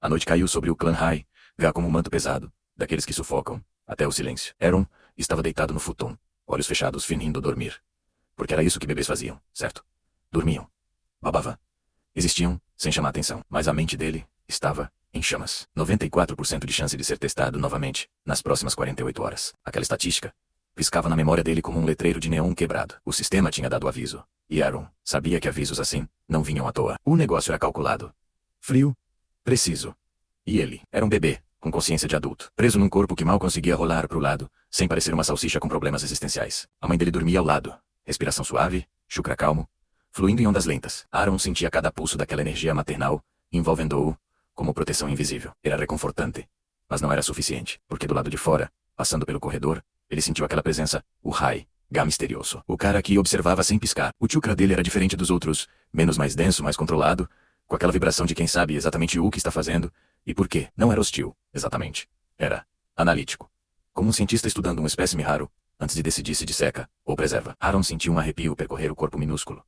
A noite caiu sobre o clã High, Gá como um manto pesado, daqueles que sufocam, até o silêncio. Aaron estava deitado no futon, olhos fechados fingindo dormir. Porque era isso que bebês faziam, certo? Dormiam. Babava. Existiam, sem chamar atenção, mas a mente dele estava em chamas. 94% de chance de ser testado novamente, nas próximas 48 horas. Aquela estatística piscava na memória dele como um letreiro de neon quebrado. O sistema tinha dado aviso, e Aaron sabia que avisos assim não vinham à toa. O negócio era calculado. Frio. Preciso. E ele era um bebê, com consciência de adulto, preso num corpo que mal conseguia rolar pro lado, sem parecer uma salsicha com problemas existenciais. A mãe dele dormia ao lado, respiração suave, chukra calmo, fluindo em ondas lentas. Aaron sentia cada pulso daquela energia maternal, envolvendo-o como proteção invisível. Era reconfortante, mas não era suficiente, porque do lado de fora, passando pelo corredor, ele sentiu aquela presença, o High, Gá misterioso. O cara que observava sem piscar. O chukra dele era diferente dos outros, menos mais denso, mais controlado, com aquela vibração de quem sabe exatamente o que está fazendo, e por quê. Não era hostil, exatamente. Era analítico. Como um cientista estudando um espécime raro, antes de decidir se disseca ou preserva. Aaron sentiu um arrepio percorrer o corpo minúsculo.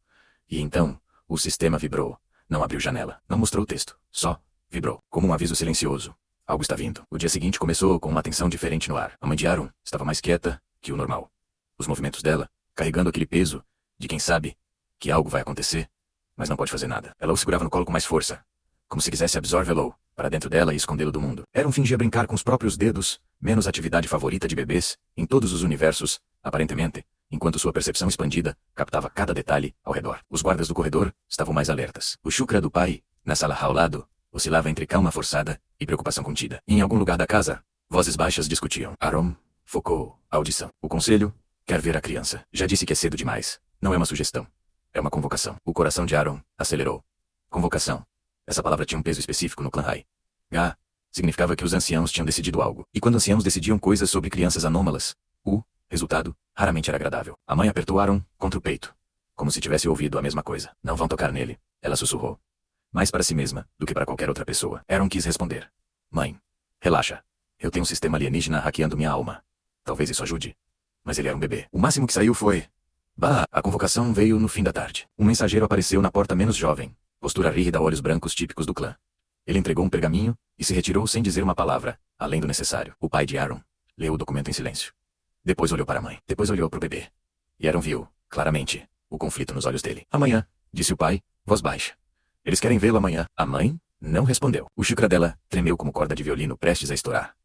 E então, o sistema vibrou. Não abriu janela, não mostrou o texto, só vibrou, como um aviso silencioso. Algo está vindo. O dia seguinte começou com uma tensão diferente no ar. A mãe de Aaron estava mais quieta que o normal. Os movimentos dela, carregando aquele peso, de quem sabe que algo vai acontecer, mas não pode fazer nada. Ela o segurava no colo com mais força, como se quisesse absorvê-lo para dentro dela e escondê-lo do mundo. Aaron fingia brincar com os próprios dedos, menos atividade favorita de bebês, em todos os universos, aparentemente, enquanto sua percepção expandida captava cada detalhe ao redor. Os guardas do corredor estavam mais alertas. O chukra do pai, na sala ao lado, oscilava entre calma forçada e preocupação contida. E em algum lugar da casa, vozes baixas discutiam. Aaron focou a audição. O conselho quer ver a criança. Já disse que é cedo demais. Não é uma sugestão. É uma convocação. O coração de Aaron acelerou. Convocação. Essa palavra tinha um peso específico no clã High. Gá significava que os anciãos tinham decidido algo. E quando anciãos decidiam coisas sobre crianças anômalas, o resultado raramente era agradável. A mãe apertou Aaron contra o peito, como se tivesse ouvido a mesma coisa. Não vão tocar nele, ela sussurrou. Mais para si mesma do que para qualquer outra pessoa. Aaron quis responder. Mãe, relaxa. Eu tenho um sistema alienígena hackeando minha alma. Talvez isso ajude. Mas ele era um bebê. O máximo que saiu foi... Bah, a convocação veio no fim da tarde. Um mensageiro apareceu na porta menos jovem. Postura rígida, olhos brancos típicos do clã. Ele entregou um pergaminho e se retirou sem dizer uma palavra, além do necessário. O pai de Aaron leu o documento em silêncio. Depois olhou para a mãe. Depois olhou para o bebê. E Aaron viu, claramente, o conflito nos olhos dele. Amanhã, disse o pai, voz baixa. Eles querem vê-lo amanhã. A mãe não respondeu. O chukra dela tremeu como corda de violino prestes a estourar.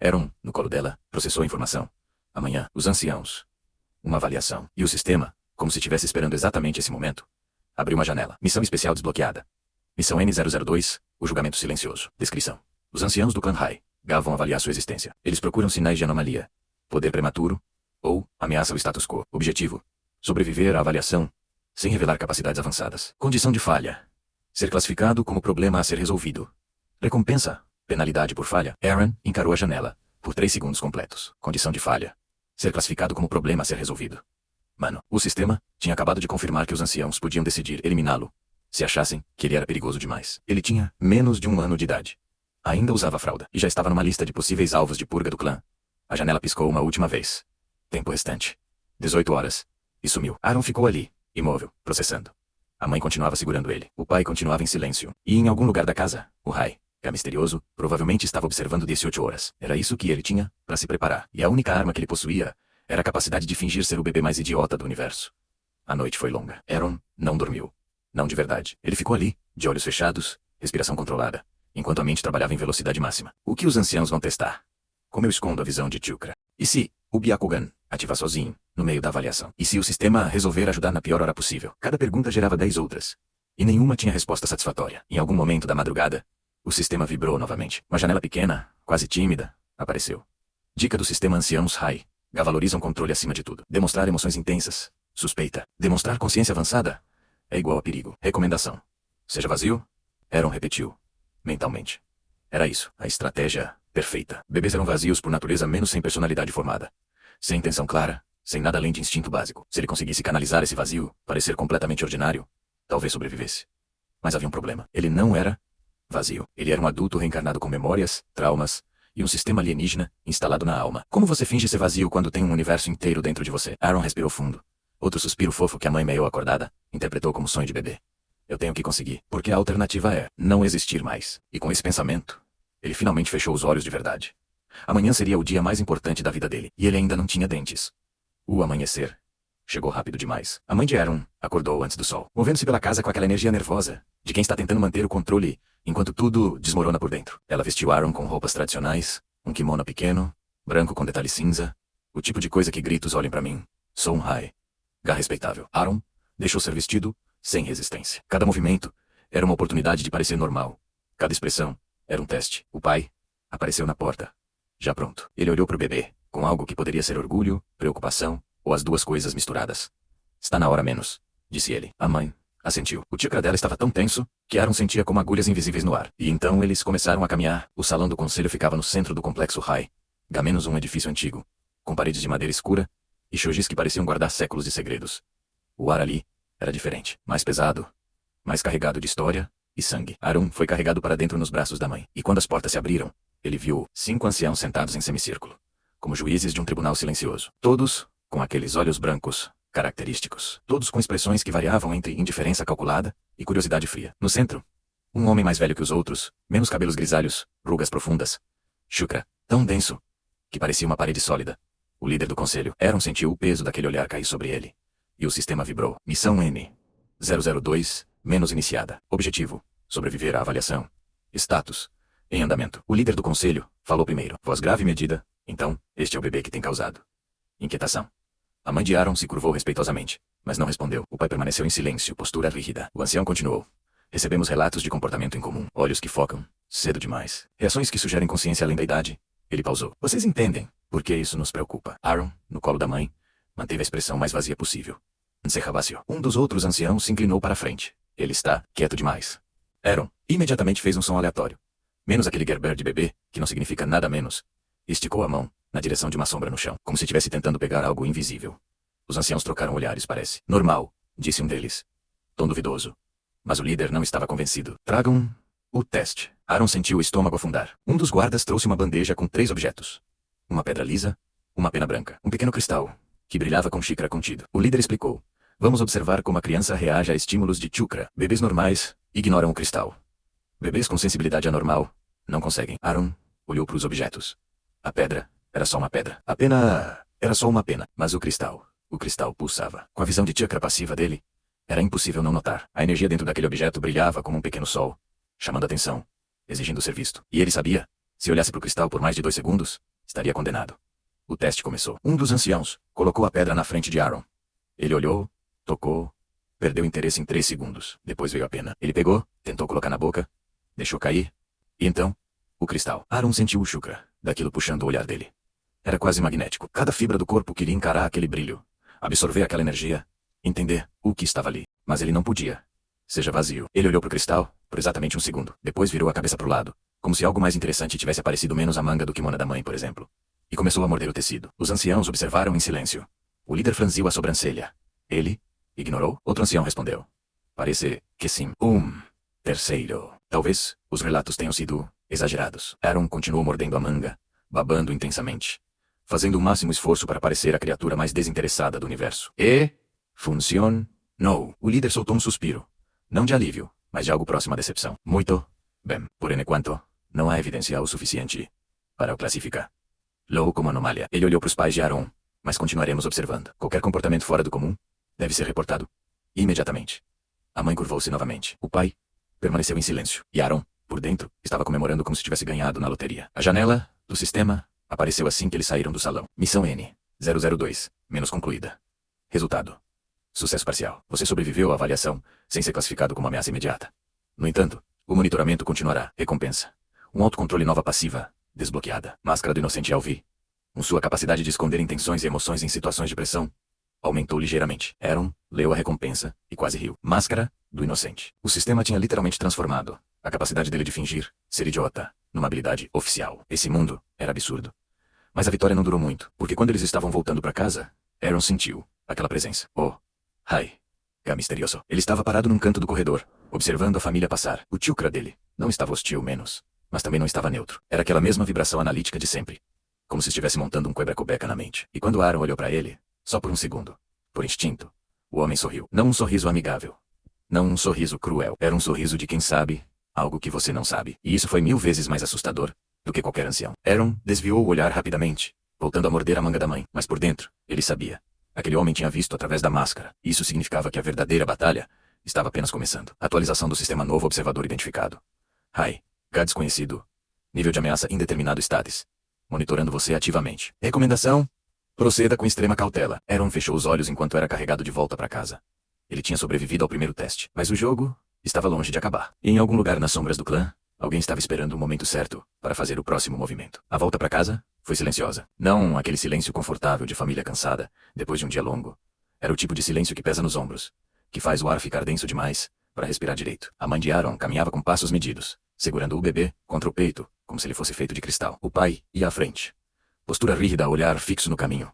Aaron, no colo dela, processou a informação. Amanhã, os anciãos. Uma avaliação. E o sistema, como se estivesse esperando exatamente esse momento, abriu uma janela. Missão especial desbloqueada. Missão N002, o julgamento silencioso. Descrição. Os anciãos do clã High, Gá vão avaliar sua existência. Eles procuram sinais de anomalia, poder prematuro, ou ameaça ao status quo. Objetivo. Sobreviver à avaliação, sem revelar capacidades avançadas. Condição de falha. Ser classificado como problema a ser resolvido. Recompensa. Penalidade por falha. Aaron encarou a janela, por 3 segundos completos. Condição de falha. Ser classificado como problema a ser resolvido. Mano, o sistema tinha acabado de confirmar que os anciãos podiam decidir eliminá-lo, se achassem que ele era perigoso demais. Ele tinha menos de 1 ano de idade. Ainda usava fralda, e já estava numa lista de possíveis alvos de purga do clã. A janela piscou uma última vez. Tempo restante. 18 horas. E sumiu. Aaron ficou ali, imóvel, processando. A mãe continuava segurando ele. O pai continuava em silêncio. E em algum lugar da casa, o High, Gá misterioso, provavelmente estava observando 18 horas. Era isso que ele tinha para se preparar. E a única arma que ele possuía era a capacidade de fingir ser o bebê mais idiota do universo. A noite foi longa. Aaron não dormiu. Não de verdade. Ele ficou ali, de olhos fechados, respiração controlada, enquanto a mente trabalhava em velocidade máxima. O que os anciãos vão testar? Como eu escondo a visão de chukra? E se o Byakugan ativar sozinho, no meio da avaliação? E se o sistema resolver ajudar na pior hora possível? Cada pergunta gerava 10 outras. E nenhuma tinha resposta satisfatória. Em algum momento da madrugada, o sistema vibrou novamente. Uma janela pequena, quase tímida, apareceu. Dica do sistema Anciãos High. Gá valoriza um controle acima de tudo. Demonstrar emoções intensas. Suspeita. Demonstrar consciência avançada. É igual a perigo. Recomendação. Seja vazio. Aaron repetiu. Mentalmente. Era isso. A estratégia perfeita. Bebês eram vazios por natureza, menos sem personalidade formada. Sem intenção clara. Sem nada além de instinto básico. Se ele conseguisse canalizar esse vazio, parecer completamente ordinário, talvez sobrevivesse. Mas havia um problema. Ele não era vazio. Ele era um adulto reencarnado com memórias, traumas e um sistema alienígena instalado na alma. Como você finge ser vazio quando tem um universo inteiro dentro de você? Aaron respirou fundo. Outro suspiro fofo que a mãe meio acordada interpretou como sonho de bebê. Eu tenho que conseguir, porque a alternativa é não existir mais. E com esse pensamento, ele finalmente fechou os olhos de verdade. Amanhã seria o dia mais importante da vida dele, e ele ainda não tinha dentes. O amanhecer chegou rápido demais. A mãe de Aaron acordou antes do sol, movendo-se pela casa com aquela energia nervosa de quem está tentando manter o controle enquanto tudo desmorona por dentro. Ela vestiu Aaron com roupas tradicionais, um kimono pequeno, branco com detalhe cinza, o tipo de coisa que grita os olhem pra mim. Sou um Hai. Gá respeitável. Aaron deixou ser vestido sem resistência. Cada movimento era uma oportunidade de parecer normal. Cada expressão era um teste. O pai apareceu na porta, já pronto. Ele olhou pro bebê, com algo que poderia ser orgulho, preocupação, ou as duas coisas misturadas. Está na hora menos, disse ele. A mãe assentiu. O chakra dela estava tão tenso que Aaron sentia como agulhas invisíveis no ar. E então eles começaram a caminhar. O salão do conselho ficava no centro do complexo Hai. Gá-um edifício antigo, com paredes de madeira escura e shojis que pareciam guardar séculos de segredos. O ar ali era diferente, mais pesado, mais carregado de história e sangue. Aaron foi carregado para dentro nos braços da mãe. E quando as portas se abriram, ele viu 5 anciãos sentados em semicírculo, como juízes de um tribunal silencioso. Todos com aqueles olhos brancos característicos. Todos com expressões que variavam entre indiferença calculada e curiosidade fria. No centro, um homem mais velho que os outros, menos cabelos grisalhos, rugas profundas. Chakra, tão denso, que parecia uma parede sólida. O líder do conselho, Aaron sentiu o peso daquele olhar cair sobre ele. E o sistema vibrou. Missão N-002, menos iniciada. Objetivo, sobreviver à avaliação. Status, em andamento. O líder do conselho falou primeiro. Voz grave e medida. Então, este é o bebê que tem causado inquietação. A mãe de Aaron se curvou respeitosamente, mas não respondeu. O pai permaneceu em silêncio, postura rígida. O ancião continuou. Recebemos relatos de comportamento incomum. Olhos que focam, cedo demais. Reações que sugerem consciência além da idade. Ele pausou. Vocês entendem por que isso nos preocupa? Aaron, no colo da mãe, manteve a expressão mais vazia possível. Nsehabacio. Um dos outros anciãos se inclinou para a frente. Ele está quieto demais. Aaron imediatamente fez um som aleatório. Menos aquele Gerber de bebê, que não significa nada menos. Esticou a mão na direção de uma sombra no chão, como se estivesse tentando pegar algo invisível. Os anciãos trocaram olhares, parece. Normal, disse um deles. Tom duvidoso. Mas o líder não estava convencido. Tragam o teste. Aaron sentiu o estômago afundar. Um dos guardas trouxe uma bandeja com 3 objetos. Uma pedra lisa, uma pena branca, um pequeno cristal, que brilhava com xícara contido. O líder explicou. Vamos observar como a criança reage a estímulos de chakra. Bebês normais ignoram o cristal. Bebês com sensibilidade anormal não conseguem. Aaron olhou para os objetos. A pedra era só uma pedra. A pena era só uma pena. Mas o cristal pulsava. Com a visão de chakra passiva dele, era impossível não notar. A energia dentro daquele objeto brilhava como um pequeno sol, chamando a atenção, exigindo ser visto. E ele sabia, se olhasse para o cristal por mais de 2 segundos, estaria condenado. O teste começou. Um dos anciãos colocou a pedra na frente de Aaron. Ele olhou, tocou, perdeu interesse em 3 segundos. Depois veio a pena. Ele pegou, tentou colocar na boca, deixou cair. E então, o cristal. Aaron sentiu o chakra daquilo puxando o olhar dele. Era quase magnético. Cada fibra do corpo queria encarar aquele brilho, absorver aquela energia, entender o que estava ali. Mas ele não podia. Seja vazio. Ele olhou para o cristal, por exatamente 1 segundo. Depois virou a cabeça para o lado, como se algo mais interessante tivesse aparecido menos a manga do kimono da mãe, por exemplo. E começou a morder o tecido. Os anciãos observaram em silêncio. O líder franziu a sobrancelha. Ele ignorou? Outro ancião respondeu. Parece que sim. Terceiro. Talvez os relatos tenham sido exagerados. Aaron continuou mordendo a manga, babando intensamente, fazendo o máximo esforço para parecer a criatura mais desinteressada do universo. E funcionou. O líder soltou um suspiro. Não de alívio, mas de algo próximo à decepção. Muito bem. Por enquanto, não há evidência o suficiente para o classificar. Low como anomalia. Ele olhou para os pais de Aaron, mas continuaremos observando. Qualquer comportamento fora do comum deve ser reportado imediatamente. A mãe curvou-se novamente. O pai permaneceu em silêncio. E Aaron, por dentro, estava comemorando como se tivesse ganhado na loteria. A janela do sistema apareceu assim que eles saíram do salão. Missão N-002, menos concluída. Resultado. Sucesso parcial. Você sobreviveu à avaliação, sem ser classificado como ameaça imediata. No entanto, o monitoramento continuará. Recompensa. Um autocontrole nova passiva, desbloqueada. Máscara do inocente Alvi. Sua capacidade de esconder intenções e emoções em situações de pressão aumentou ligeiramente. Aaron leu a recompensa e quase riu. Máscara do inocente. O sistema tinha literalmente transformado a capacidade dele de fingir ser idiota numa habilidade oficial. Esse mundo era absurdo. Mas a vitória não durou muito, porque quando eles estavam voltando para casa, Aaron sentiu aquela presença. Hai. Gá misterioso. Ele estava parado num canto do corredor, observando a família passar. O chakra dele não estava hostil menos, mas também não estava neutro. Era aquela mesma vibração analítica de sempre, como se estivesse montando um quebra-cobeca na mente. E quando Aaron olhou para ele, só por 1 segundo, por instinto, o homem sorriu. Não um sorriso amigável, Não um sorriso cruel. Era um sorriso de quem sabe algo que você não sabe. E isso foi 1000 vezes mais assustador do que qualquer ancião. Aaron desviou o olhar rapidamente, voltando a morder a manga da mãe. Mas por dentro, ele sabia. Aquele homem tinha visto através da máscara. Isso significava que a verdadeira batalha estava apenas começando. Atualização do sistema novo observador identificado. Hi. G desconhecido. Nível de ameaça indeterminado status. Monitorando você ativamente. Recomendação: proceda com extrema cautela. Aaron fechou os olhos enquanto era carregado de volta para casa. Ele tinha sobrevivido ao primeiro teste, mas o jogo estava longe de acabar. E em algum lugar nas sombras do clã, alguém estava esperando o momento certo para fazer o próximo movimento. A volta para casa foi silenciosa. Não aquele silêncio confortável de família cansada, depois de um dia longo. Era o tipo de silêncio que pesa nos ombros, que faz o ar ficar denso demais para respirar direito. A mãe de Aaron caminhava com passos medidos, segurando o bebê contra o peito, como se ele fosse feito de cristal. O pai ia à frente. Postura rígida, olhar fixo no caminho.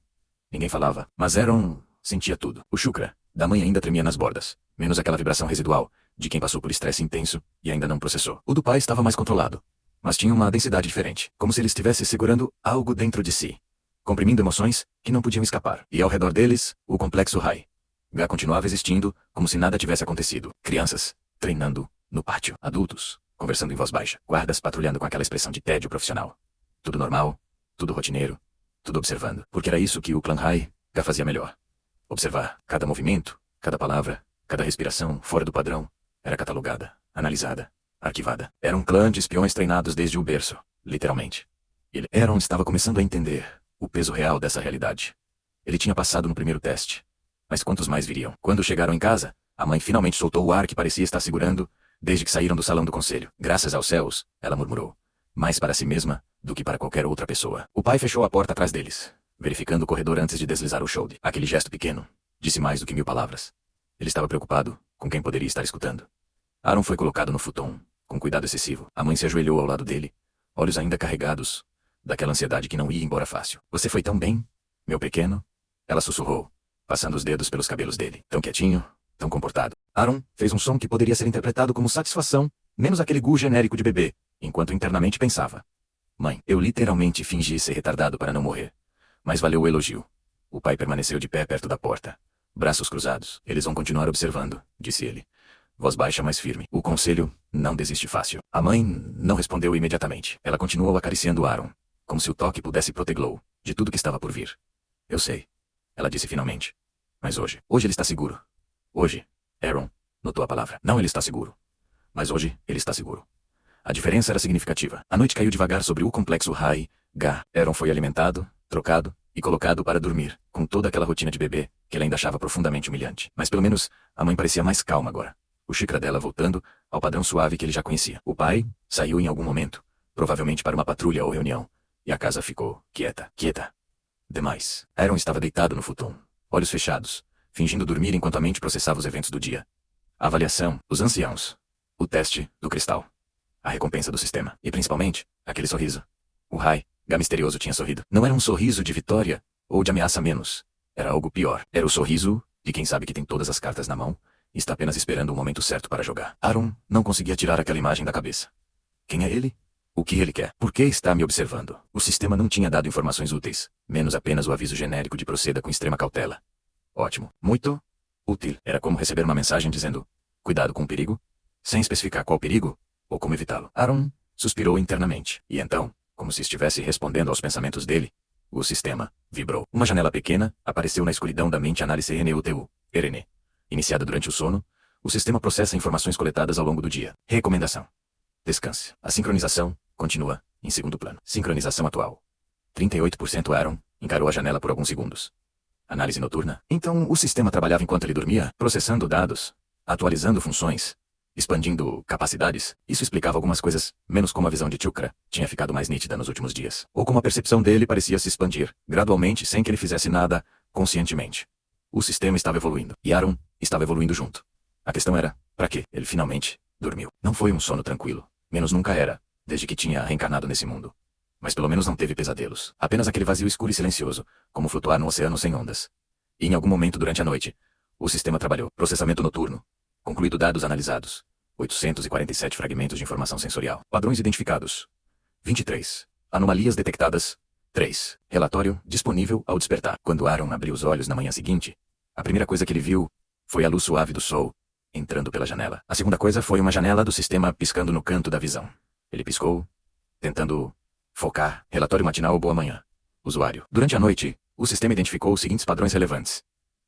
Ninguém falava, mas Aaron sentia tudo. O chukra da mãe ainda tremia nas bordas, menos aquela vibração residual de quem passou por estresse intenso e ainda não processou. O do pai estava mais controlado, mas tinha uma densidade diferente, como se ele estivesse segurando algo dentro de si, comprimindo emoções que não podiam escapar. E ao redor deles, o complexo High. Gá continuava existindo, como se nada tivesse acontecido. Crianças, treinando, no pátio. Adultos, conversando em voz baixa. Guardas patrulhando com aquela expressão de tédio profissional. Tudo normal, tudo rotineiro, tudo observando. Porque era isso que o clã High Gá fazia melhor. Observar. Cada movimento, cada palavra, cada respiração fora do padrão era catalogada, analisada, arquivada. Era um clã de espiões treinados desde o berço, literalmente. Aaron estava começando a entender o peso real dessa realidade. Ele tinha passado no primeiro teste. Mas quantos mais viriam? Quando chegaram em casa, a mãe finalmente soltou o ar que parecia estar segurando desde que saíram do salão do conselho. Graças aos céus, ela murmurou. Mais para si mesma do que para qualquer outra pessoa. O pai fechou a porta atrás deles, verificando o corredor antes de deslizar o shoulder. Aquele gesto pequeno disse mais do que 1000 palavras. Ele estava preocupado com quem poderia estar escutando. Aaron foi colocado no futon, com cuidado excessivo. A mãe se ajoelhou ao lado dele, olhos ainda carregados daquela ansiedade que não ia embora fácil. Você foi tão bem, meu pequeno? Ela sussurrou, passando os dedos pelos cabelos dele. Tão quietinho, tão comportado. Aaron fez um som que poderia ser interpretado como satisfação, menos aquele gu genérico de bebê, enquanto internamente pensava. Mãe, eu literalmente fingi ser retardado para não morrer. Mas valeu o elogio. O pai permaneceu de pé perto da porta, braços cruzados. Eles vão continuar observando, disse ele. Voz baixa, mas firme. O conselho não desiste fácil. A mãe não respondeu imediatamente. Ela continuou acariciando Aaron, como se o toque pudesse protegê-lo de tudo que estava por vir. Eu sei, ela disse finalmente. Mas hoje ele está seguro. Hoje, Aaron notou a palavra. Não ele está seguro. Mas hoje, ele está seguro. A diferença era significativa. A noite caiu devagar sobre o complexo High Gá. Aaron foi alimentado, trocado e colocado para dormir, com toda aquela rotina de bebê que ele ainda achava profundamente humilhante. Mas pelo menos, a mãe parecia mais calma agora. O chakra dela voltando ao padrão suave que ele já conhecia. O pai saiu em algum momento, provavelmente para uma patrulha ou reunião, e a casa ficou quieta. Demais. Aaron estava deitado no futon, olhos fechados, fingindo dormir enquanto a mente processava os eventos do dia. A avaliação, os anciãos, o teste do cristal, a recompensa do sistema, e principalmente, aquele sorriso. O High Gá misterioso tinha sorrido. Não era um sorriso de vitória ou de ameaça menos. Era algo pior. Era o sorriso de quem sabe que tem todas as cartas na mão e está apenas esperando o momento certo para jogar. Aaron não conseguia tirar aquela imagem da cabeça. Quem é ele? O que ele quer? Por que está me observando? O sistema não tinha dado informações úteis, menos apenas o aviso genérico de proceda com extrema cautela. Ótimo. Muito útil. Era como receber uma mensagem dizendo, cuidado com o perigo, sem especificar qual perigo ou como evitá-lo. Aaron suspirou internamente. E então, como se estivesse respondendo aos pensamentos dele, o sistema vibrou. Uma janela pequena apareceu na escuridão da mente. Análise RNUTU, RN. Iniciada durante o sono, o sistema processa informações coletadas ao longo do dia. Recomendação. Descanse. A sincronização continua em segundo plano. Sincronização atual. 38%. Aaron encarou a janela por alguns segundos. Análise noturna. Então o sistema trabalhava enquanto ele dormia, processando dados, atualizando funções, expandindo capacidades. Isso explicava algumas coisas, menos como a visão de Chukra tinha ficado mais nítida nos últimos dias. Ou como a percepção dele parecia se expandir, gradualmente, sem que ele fizesse nada, conscientemente. O sistema estava evoluindo, e Aaron estava evoluindo junto. A questão era, para quê? Ele finalmente dormiu. Não foi um sono tranquilo, menos nunca era, desde que tinha reencarnado nesse mundo. Mas pelo menos não teve pesadelos. Apenas aquele vazio escuro e silencioso, como flutuar no oceano sem ondas. E em algum momento durante a noite, o sistema trabalhou. Processamento noturno. Concluído dados analisados. 847 fragmentos de informação sensorial. Padrões identificados. 23. Anomalias detectadas. 3. Relatório disponível ao despertar. Quando Aaron abriu os olhos na manhã seguinte, a primeira coisa que ele viu foi a luz suave do sol, entrando pela janela. A segunda coisa foi uma janela do sistema piscando no canto da visão. Ele piscou, tentando focar. Relatório matinal boa manhã. Usuário. Durante a noite, o sistema identificou os seguintes padrões relevantes.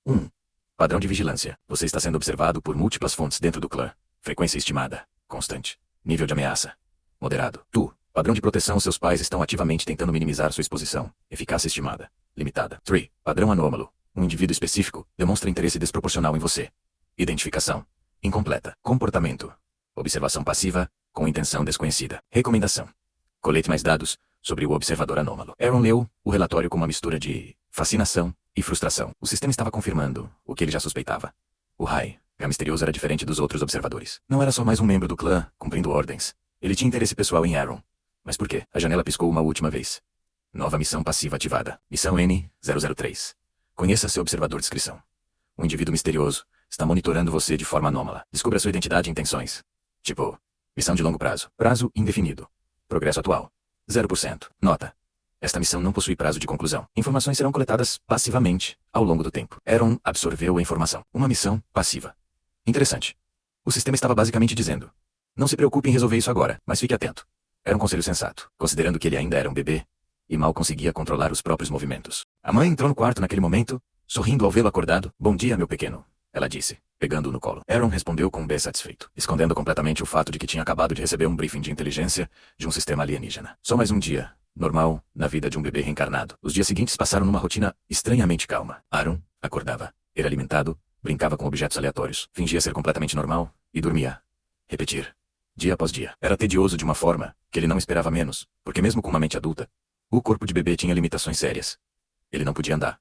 1. Padrão de vigilância. Você está sendo observado por múltiplas fontes dentro do clã. Frequência estimada. Constante. Nível de ameaça. Moderado. 2. Padrão de proteção. Seus pais estão ativamente tentando minimizar sua exposição. Eficácia estimada. Limitada. 3. Padrão anômalo. Um indivíduo específico demonstra interesse desproporcional em você. Identificação. Incompleta. Comportamento. Observação passiva, com intenção desconhecida. Recomendação. Colete mais dados sobre o observador anômalo. Aaron leu o relatório com uma mistura de fascinação e frustração. O sistema estava confirmando o que ele já suspeitava. O Rai, misterioso, era diferente dos outros observadores. Não era só mais um membro do clã, cumprindo ordens. Ele tinha interesse pessoal em Aaron. Mas por quê? A janela piscou uma última vez. Nova missão passiva ativada. Missão N-003. Conheça seu observador. Descrição. Um indivíduo misterioso está monitorando você de forma anômala. Descubra sua identidade e intenções. Tipo, missão de longo prazo. Prazo indefinido. Progresso atual. 0%. Nota. Esta missão não possui prazo de conclusão. Informações serão coletadas passivamente ao longo do tempo. Aaron absorveu a informação. Uma missão passiva. Interessante. O sistema estava basicamente dizendo: não se preocupe em resolver isso agora, mas fique atento. Era um conselho sensato, considerando que ele ainda era um bebê e mal conseguia controlar os próprios movimentos. A mãe entrou no quarto naquele momento, sorrindo ao vê-lo acordado. Bom dia, meu pequeno, ela disse, pegando-o no colo. Aaron respondeu com um B satisfeito, escondendo completamente o fato de que tinha acabado de receber um briefing de inteligência de um sistema alienígena. Só mais um dia normal na vida de um bebê reencarnado. Os dias seguintes passaram numa rotina estranhamente calma. Aaron acordava, era alimentado, brincava com objetos aleatórios, fingia ser completamente normal e dormia. Repetir. Dia após dia. Era tedioso de uma forma que ele não esperava menos, porque mesmo com uma mente adulta, o corpo de bebê tinha limitações sérias. Ele não podia andar.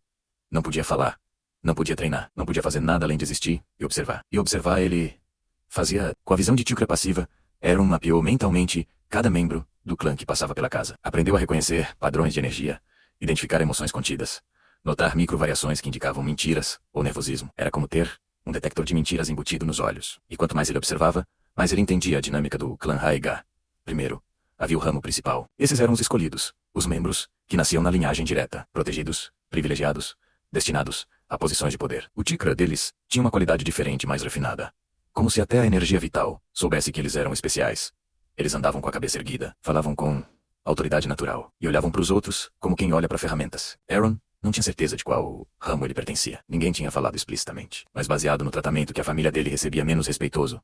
Não podia falar. Não podia treinar. Não podia fazer nada além de existir e observar. E observar ele fazia. Com a visão de Tilcra passiva, Aaron mapeou mentalmente cada membro do clã que passava pela casa. Aprendeu a reconhecer padrões de energia, identificar emoções contidas, notar microvariações que indicavam mentiras ou nervosismo. Era como ter um detector de mentiras embutido nos olhos. E quanto mais ele observava, mais ele entendia a dinâmica do clã Raiga. Primeiro, havia o ramo principal. Esses eram os escolhidos, os membros que nasciam na linhagem direta, protegidos, privilegiados, destinados a posições de poder. O Tikra deles tinha uma qualidade diferente e mais refinada. Como se até a energia vital soubesse que eles eram especiais. Eles andavam com a cabeça erguida, falavam com autoridade natural e olhavam para os outros como quem olha para ferramentas. Aaron não tinha certeza de qual ramo ele pertencia. Ninguém tinha falado explicitamente, mas baseado no tratamento que a família dele recebia, menos respeitoso,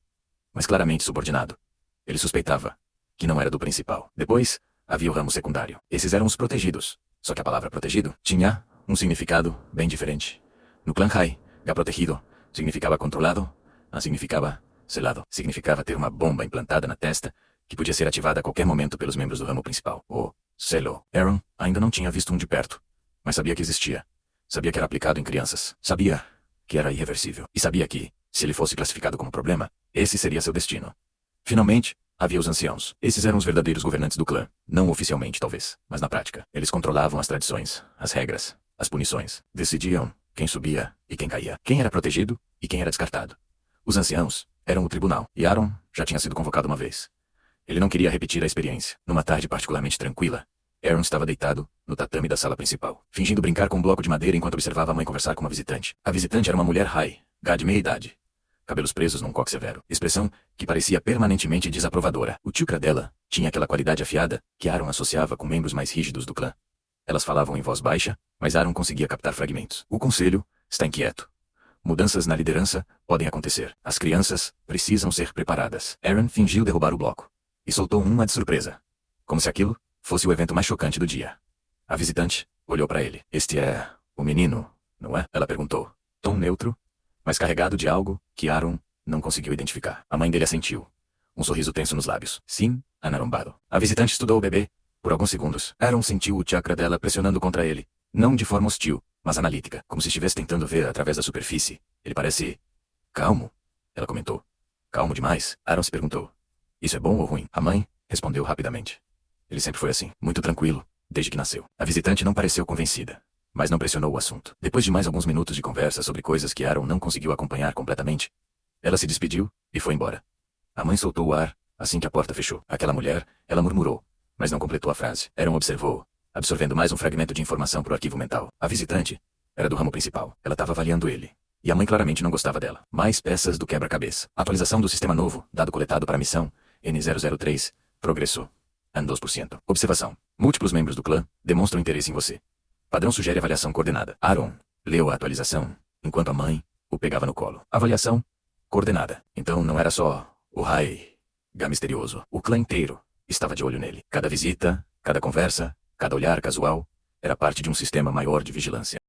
mas claramente subordinado, ele suspeitava que não era do principal. Depois, havia o ramo secundário. Esses eram os protegidos. Só que a palavra protegido tinha um significado bem diferente. No clã Rai, protegido significava controlado, não significava selado. Significava ter uma bomba implantada na testa que podia ser ativada a qualquer momento pelos membros do ramo principal. O selo. Aaron ainda não tinha visto um de perto, mas sabia que existia. Sabia que era aplicado em crianças. Sabia que era irreversível. E sabia que, se ele fosse classificado como problema, esse seria seu destino. Finalmente, havia os anciãos. Esses eram os verdadeiros governantes do clã. Não oficialmente, talvez, mas na prática. Eles controlavam as tradições, as regras, as punições. Decidiam quem subia e quem caía. Quem era protegido e quem era descartado. Os anciãos eram o tribunal. E Aaron já tinha sido convocado uma vez. Ele não queria repetir a experiência. Numa tarde particularmente tranquila, Aaron estava deitado no tatame da sala principal, fingindo brincar com um bloco de madeira enquanto observava a mãe conversar com uma visitante. A visitante era uma mulher Rai, de meia idade. Cabelos presos num coque severo. Expressão que parecia permanentemente desaprovadora. O Tilcra dela tinha aquela qualidade afiada que Aaron associava com membros mais rígidos do clã. Elas falavam em voz baixa, mas Aaron conseguia captar fragmentos. O conselho está inquieto. Mudanças na liderança podem acontecer. As crianças precisam ser preparadas. Aaron fingiu derrubar o bloco e soltou uma de surpresa, como se aquilo fosse o evento mais chocante do dia. A visitante olhou para ele. Este é o menino, não é? Ela perguntou. Tom neutro, mas carregado de algo que Aaron não conseguiu identificar. A mãe dele assentiu. Um sorriso tenso nos lábios. Sim, anarombado. A visitante estudou o bebê por alguns segundos. Aaron sentiu o chakra dela pressionando contra ele. Não de forma hostil, mas analítica, como se estivesse tentando ver através da superfície. Ele parece calmo, ela comentou. Calmo demais? Aaron se perguntou. Isso é bom ou ruim? A mãe respondeu rapidamente. Ele sempre foi assim, muito tranquilo, desde que nasceu. A visitante não pareceu convencida, mas não pressionou o assunto. Depois de mais alguns minutos de conversa sobre coisas que Aaron não conseguiu acompanhar completamente, ela se despediu e foi embora. A mãe soltou o ar assim que a porta fechou. Aquela mulher, ela murmurou, mas não completou a frase. Aaron observou, absorvendo mais um fragmento de informação para o arquivo mental. A visitante era do ramo principal. Ela estava avaliando ele. E a mãe claramente não gostava dela. Mais peças do quebra-cabeça. Atualização do sistema novo, dado coletado para a missão, N003, progressou. An 2%. Observação. Múltiplos membros do clã demonstram interesse em você. Padrão sugere avaliação coordenada. Aaron leu a atualização, enquanto a mãe o pegava no colo. Avaliação coordenada. Então não era só o Raiga misterioso. O clã inteiro estava de olho nele. Cada visita, cada conversa, cada olhar casual, era parte de um sistema maior de vigilância.